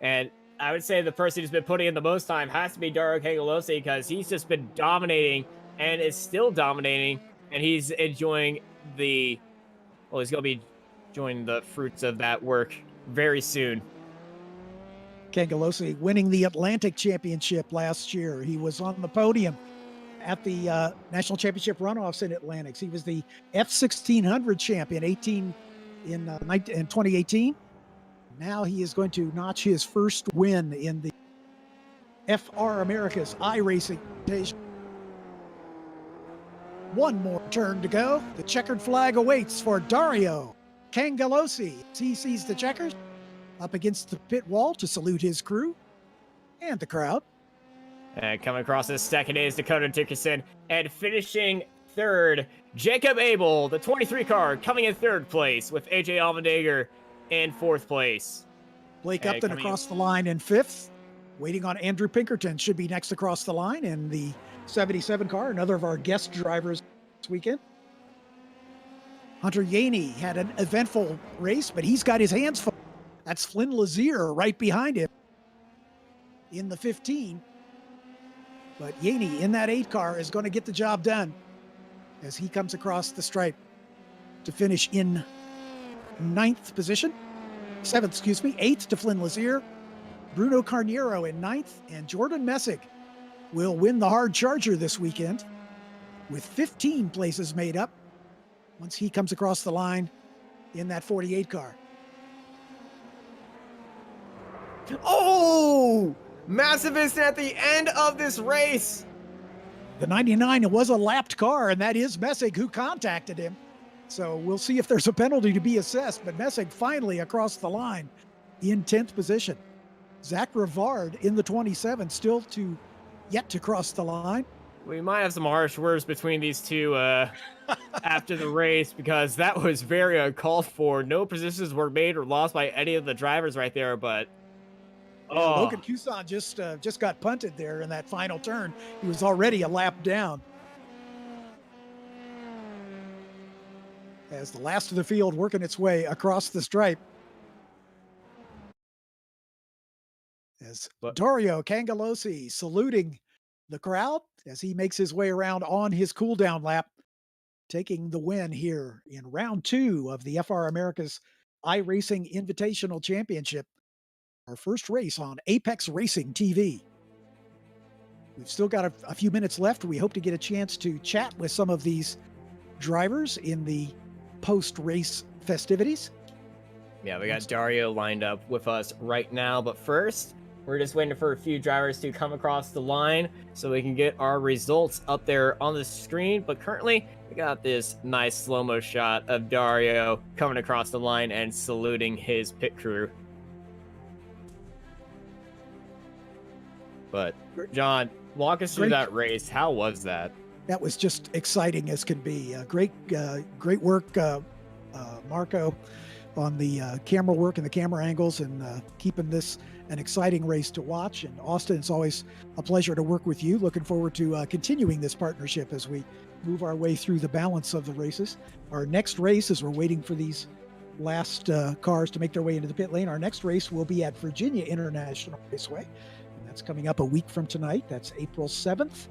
and I would say the person who's been putting in the most time has to be Dario Cangelosi because he's just been dominating and is still dominating, and he's enjoying he's going to be enjoying the fruits of that work very soon. Cangelosi winning the Atlantic Championship last year. He was on the podium at the National Championship runoffs in Atlantics. He was the F1600 champion in 2018. Now he is going to notch his first win in the FR America's iRacing. One more turn to go. The checkered flag awaits for Dario Cangelosi. He sees the checkers up against the pit wall to salute his crew and the crowd. And coming across this second is Dakota Dickerson, and finishing third, Jacob Abel, the 23 car, coming in third place with AJ Allmendinger in fourth place. Blake Upton across the line in fifth. Waiting on Andrew Pinkerton, should be next across the line in the 77 car, another of our guest drivers this weekend. Hunter Yaney had an eventful race, but he's got his hands full. That's Flynn Lazier right behind him in the 15. But Yaney in that 8 car is going to get the job done as he comes across the stripe to finish in 7th position. 8th to Flynn Lazier. Bruno Carniero in 9th, and Jordan Messig will win the hard charger this weekend with 15 places made up once he comes across the line in that 48 car. Oh! Massive incident at the end of this race. The 99 was a lapped car, and that is Messig who contacted him. So we'll see if there's a penalty to be assessed, but Messig finally across the line in 10th position. Zach Rivard in the 27, still yet to cross the line. We might have some harsh words between these two after the race, because that was very uncalled for. No positions were made or lost by any of the drivers right there, but Logan Cuson just got punted there in that final turn. He was already a lap down. As the last of the field working its way across the stripe. As Dario Cangelosi saluting the crowd as he makes his way around on his cool down lap, taking the win here in round 2 of the FR America's iRacing Invitational Championship. Our first race on Apex Racing TV. We've still got a few minutes left. We hope to get a chance to chat with some of these drivers in the post-race festivities. Yeah, we got Dario lined up with us right now, but first, we're just waiting for a few drivers to come across the line so we can get our results up there on the screen. But currently, we got this nice slow-mo shot of Dario coming across the line and saluting his pit crew. But, John, walk us through that race. How was that? That was just exciting as can be. Great work, Marco, on the camera work and the camera angles, and keeping this an exciting race to watch. And Austin, it's always a pleasure to work with you. Looking forward to continuing this partnership as we move our way through the balance of the races. Our next race, as we're waiting for these last cars to make their way into the pit lane, our next race will be at Virginia International Raceway. And that's coming up a week from tonight. That's April 7th.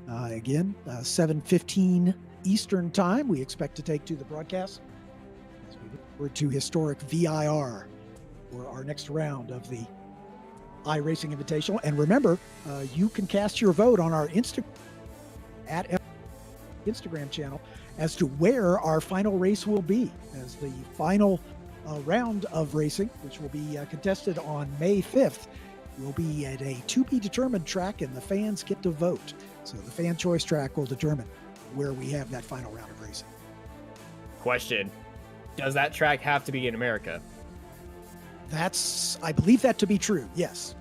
Again, 7:15 Eastern time, we expect to take to the broadcast as we look forward to historic VIR for our next round of the iRacing Invitational. And remember, you can cast your vote on our Instagram channel as to where our final race will be, as the final round of racing, which will be contested on May 5th, will be at a to-be-determined track, and the fans get to vote. So the fan choice track will determine where we have that final round of racing. Question: does that track have to be in America? I believe that to be true, yes.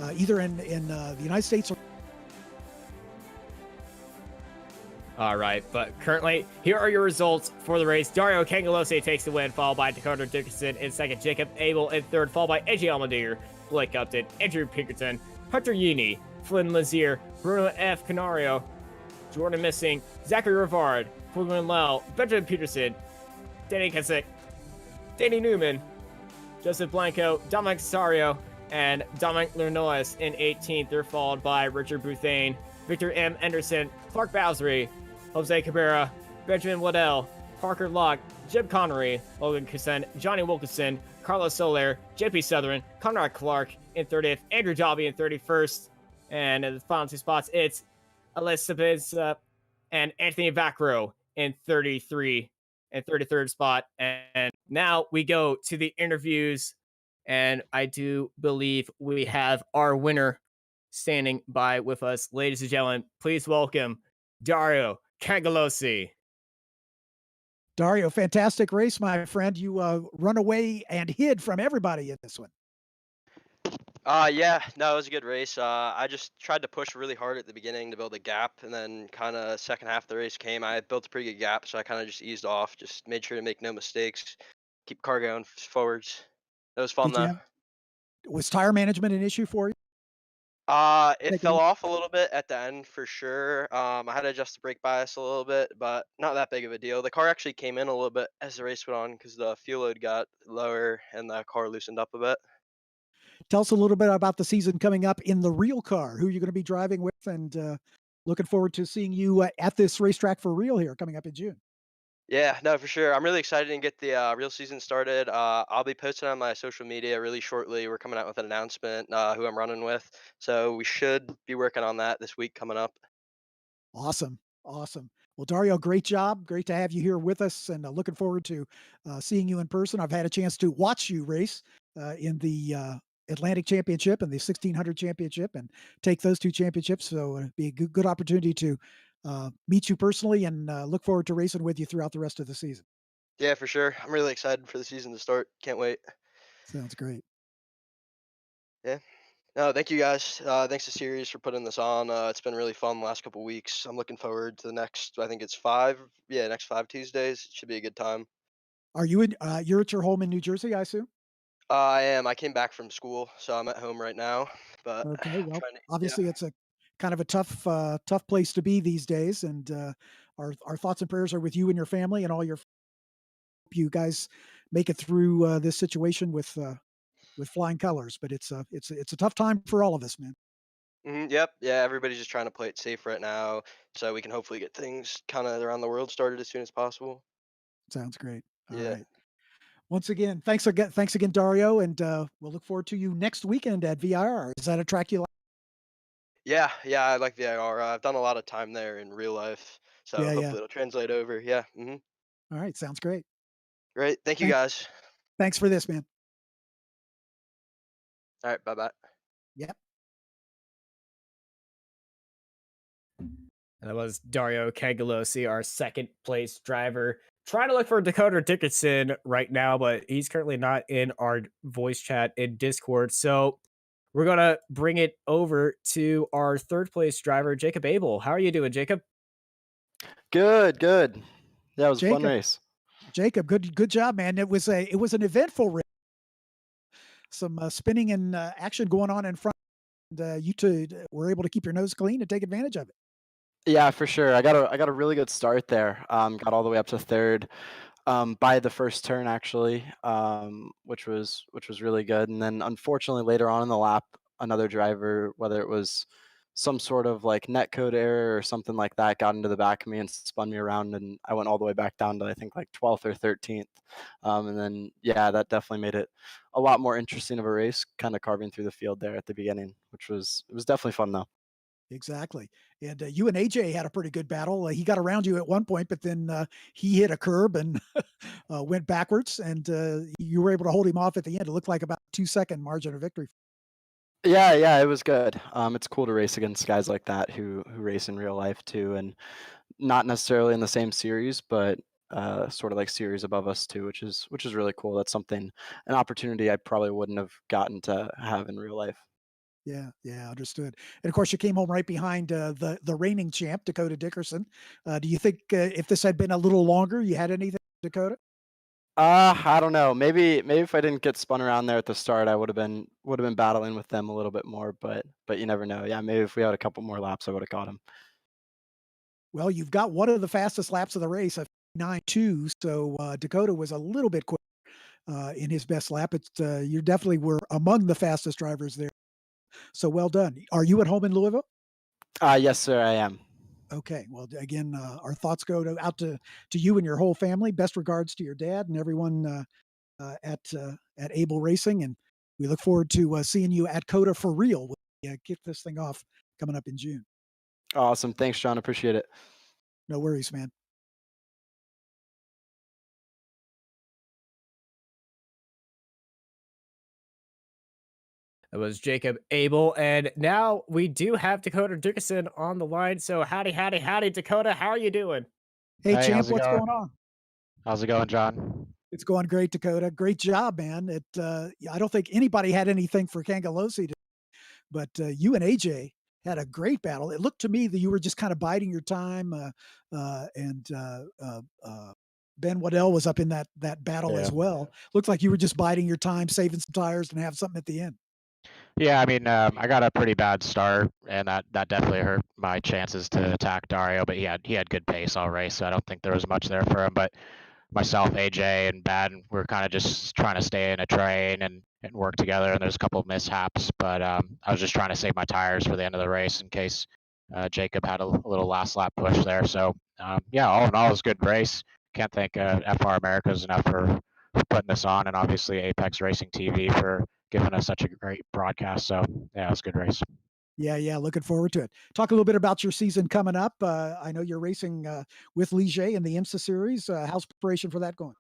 Either in the United States or... All right, but currently, here are your results for the race. Dario Cangelosi takes the win, followed by Dakota Dickerson in second, Jacob Abel in third, followed by AJ Allmendinger, Blake Upton, Andrew Pinkerton, Hunter Yaney, Flynn Lazier, Bruno F. Canario, Jordan Messig, Zachary Rivard, Fulton Lau, Benjamin Peterson, Danny Kasich, Danny Newman, Joseph Blanco, Dominic Cesario, and Dominic Lernois in 18th. They're followed by Richard Bouthane, Victor M. Anderson, Clark Bowsery, Jose Cabrera, Benjamin Waddell, Parker Locke, Jeb Connery, Logan Cousin, Johnny Wilkinson, Carlos Soler, JP Southern, Conrad Clark in 30th, Andrew Dobby in 31st, and in the final two spots, it's Elizabeth and Anthony Vacro in 33 and 33rd spot. And now we go to the interviews, and I do believe we have our winner standing by with us. Ladies and gentlemen, please welcome Dario Cangalosi. Dario, fantastic race, my friend. You run away and hid from everybody in this one. Yeah, no, it was a good race. I just tried to push really hard at the beginning to build a gap, and then kind of second half of the race came. I built a pretty good gap, so I kind of just eased off, just made sure to make no mistakes, keep car going forwards. It was fun Did you though. have Was tire management an issue for you? It Take it fell easy. off a little bit at the end for sure. I had to adjust the brake bias a little bit, but not that big of a deal. The car actually came in a little bit as the race went on because the fuel load got lower and the car loosened up a bit. Tell us a little bit about the season coming up in the real car. Who you're going to be driving with, and looking forward to seeing you at this racetrack for real here coming up in June. Yeah, no, for sure. I'm really excited to get the real season started. I'll be posting on my social media really shortly. We're coming out with an announcement who I'm running with, so we should be working on that this week coming up. Awesome. Awesome. Well, Dario, great job. Great to have you here with us, and looking forward to seeing you in person. I've had a chance to watch you race in the Atlantic Championship and the 1600 Championship, and take those two championships. So it'd be a good opportunity to meet you personally, and look forward to racing with you throughout the rest of the season. Yeah, for sure. I'm really excited for the season to start. Can't wait. Sounds great. Yeah. No, thank you guys. Thanks to Series for putting this on. It's been really fun the last couple weeks. I'm looking forward to the next. I think it's five. Yeah, next 5 Tuesdays. It should be a good time. Are you in? You're at your home in New Jersey, I assume. I am. I came back from school, so I'm at home right now. But Okay. I'm Well, trying to. Yeah. obviously, it's a kind of a tough place to be these days, and our thoughts and prayers are with you and your family and all your. You guys make it through this situation with flying colors, but it's a tough time for all of us, man. Yep. Yeah. Everybody's just trying to play it safe right now, so we can hopefully get things kind of around the world started as soon as possible. Sounds great. All Yeah. right. Once again, thanks again, Dario, and we'll look forward to you next weekend at VIR. Is that a track you like? Yeah. Yeah. I like VIR. I've done a lot of time there in real life, so Yeah, yeah. hopefully it'll translate over. Yeah. All right, sounds great. Great. Thank you Thanks. guys. Thanks for this, man. All right. Bye bye. Yep. And that was Dario Cangalosi, our second place driver. Trying to look for Dakota Dickinson right now, but he's currently not in our voice chat in Discord. So we're going to bring it over to our third place driver, Jacob Abel. How are you doing, Jacob? Good, good. Yeah, it was a fun Jacob, race. Jacob, good job, man. It was an eventful race. Some spinning and action going on in front. And, you two were able to keep your nose clean and take advantage of it. Yeah, for sure. I got a really good start there. Got all the way up to third by the first turn actually, which was really good. And then unfortunately later on in the lap, another driver, whether it was some sort of like net code error or something like that, got into the back of me and spun me around, and I went all the way back down to I think like 12th or 13th. And then yeah, that definitely made it a lot more interesting of a race, kind of carving through the field there at the beginning, which was it was definitely fun though. Exactly. And you and AJ had a pretty good battle. He got around you at one point, but then he hit a curb and went backwards, and you were able to hold him off at the end. It looked like about 2-second margin of victory. Yeah, yeah, it was good. It's cool to race against guys like that who race in real life too, and not necessarily in the same series, but sort of like series above us too, which is really cool. That's something, an opportunity I probably wouldn't have gotten to have in real life. Yeah, yeah, understood. And of course, you came home right behind the reigning champ, Dakota Dickerson. Do you think if this had been a little longer, you had anything, Dakota? I don't know. Maybe if I didn't get spun around there at the start, I would have been battling with them a little bit more. But you never know. Yeah, maybe if we had a couple more laps, I would have caught him. Well, you've got one of the fastest laps of the race, a 9.2. So Dakota was a little bit quick in his best lap. You definitely were among the fastest drivers there. So well done. Are you at home in Louisville? Yes, sir, I am. Okay. Well, again, our thoughts go out to you and your whole family. Best regards to your dad and everyone at Able Racing, and we look forward to seeing you at COTA for real. We kick this thing off coming up in June. Awesome. Thanks, John. Appreciate it. No worries, man. It was Jacob Abel, and now we do have Dakota Dickerson on the line. So howdy, howdy, howdy, Dakota. How are you doing? Hey, Hey, champ, how's it what's going? going on? How's it going, John? It's going great, Dakota. Great job, man. I don't think anybody had anything for Kangalosi, but you and AJ had a great battle. It looked to me that you were just kind of biding your time, and Ben Waddell was up in that battle Yeah. as well. Looked like you were just biding your time, saving some tires, and have something at the end. Yeah, I mean, I got a pretty bad start, and that definitely hurt my chances to attack Dario. But he had good pace all race, so I don't think there was much there for him. But myself, AJ, and Ben were kind of just trying to stay in a train and work together. And there's a couple of mishaps, but I was just trying to save my tires for the end of the race in case Jacob had a little last lap push there. So yeah, all in all, it was a good race. Can't thank FR Americas enough for putting this on, and obviously Apex Racing TV for giving us such a great broadcast. So yeah, it was a good race. Yeah, yeah, looking forward to it. Talk a little bit about your season coming up. I know you're racing with Ligier in the IMSA series. How's preparation for that going?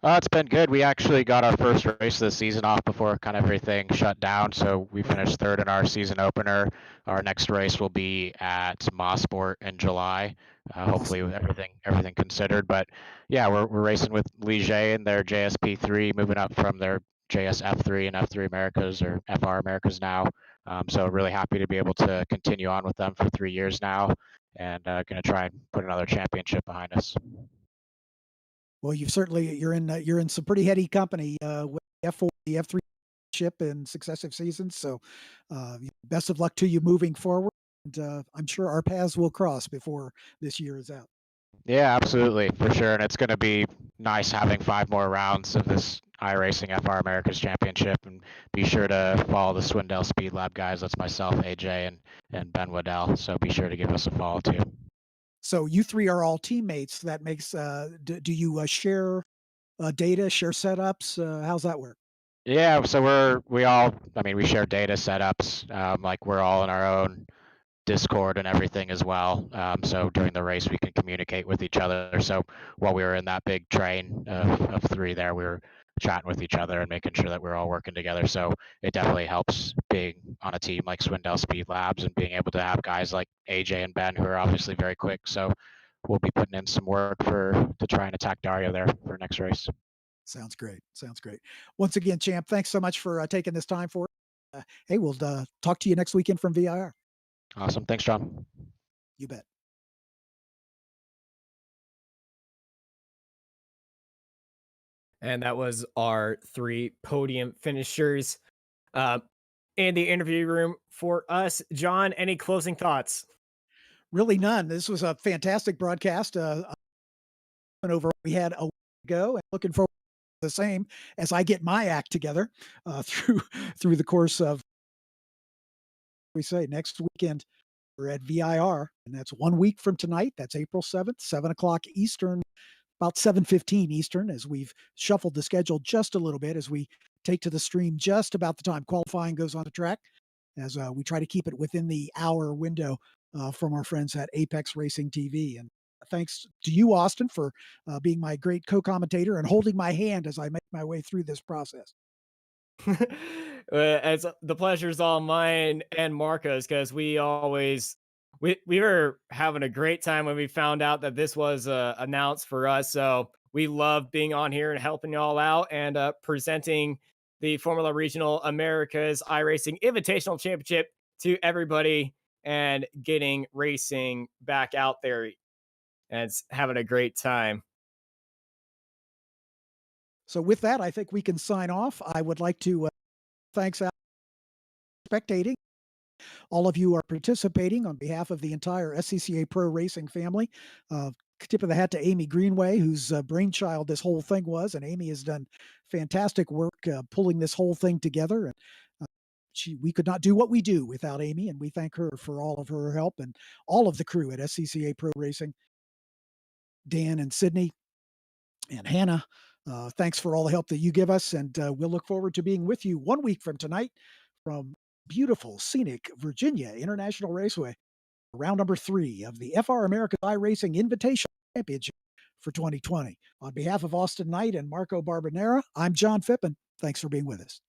It's been good. We actually got our first race of the season off before kind of everything shut down. So we Right. finished third in our season opener. Our next race will be at Mossport in July. Hopefully, with Awesome. everything considered. But yeah, we're racing with Ligier and their JSP3, moving up from their JSF3 and F3 Americas or FR Americas now. So really happy to be able to continue on with them for 3 years now, and going to try and put another championship behind us. Well, you're in some pretty heady company with the F4, the F3 ship in successive seasons. So, best of luck to you moving forward. And I'm sure our paths will cross before this year is out. Yeah, absolutely, for sure. And it's going to be nice having 5 more rounds of this iRacing FR Americas Championship. And be sure to follow the Swindell Speed Lab guys. That's myself, AJ, and Ben Waddell. So be sure to give us a follow too. So you three are all teammates. That makes. Do you share data, share setups? How's that work? Yeah, so we all, I mean, we share data setups. Like we're all in our own Discord and everything as well. So during the race, we can communicate with each other. So while we were in that big train of 3 there, we were chatting with each other and making sure that we're all working together. So it definitely helps being on a team like Swindell Speed Labs and being able to have guys like AJ and Ben who are obviously very quick. So we'll be putting in some work to try and attack Dario there for next race. Sounds great. Sounds great. Once again, champ, thanks so much for taking this time for it. Hey, we'll talk to you next weekend from VIR. Awesome. Thanks, John. You bet. And that was our 3 podium finishers in the interview room for us. John, any closing thoughts? Really none. This was a fantastic broadcast. Went over what we had a week ago, and looking forward to the same as I get my act together through the course of, we say, next weekend. We're at VIR, and that's 1 week from tonight. That's April 7th, 7 o'clock Eastern, about 7:15 Eastern, as we've shuffled the schedule just a little bit as we take to the stream just about the time qualifying goes on the track, as we try to keep it within the hour window from our friends at Apex Racing TV. And thanks to you, Austin, for being my great co-commentator and holding my hand as I make my way through this process. It's the pleasure's all mine and Marco's, because we were having a great time when we found out that this was announced for us. So we love being on here and helping y'all out and presenting the Formula Regional Americas iRacing Invitational Championship to everybody and getting racing back out there, and it's having a great time. So with that, I think we can sign off. I would like to thanks out spectating. All of you are participating on behalf of the entire SCCA Pro Racing family. Tip of the hat to Amy Greenway, whose brainchild this whole thing was, and Amy has done fantastic work pulling this whole thing together. And we could not do what we do without Amy, and we thank her for all of her help, and all of the crew at SCCA Pro Racing, Dan and Sydney and Hannah. Thanks for all the help that you give us, and we'll look forward to being with you 1 week from tonight from beautiful, scenic Virginia International Raceway, round number 3 of the FR America's iRacing Invitational Championship for 2020. On behalf of Austin Knight and Marco Barbanera, I'm John Fippen. Thanks for being with us.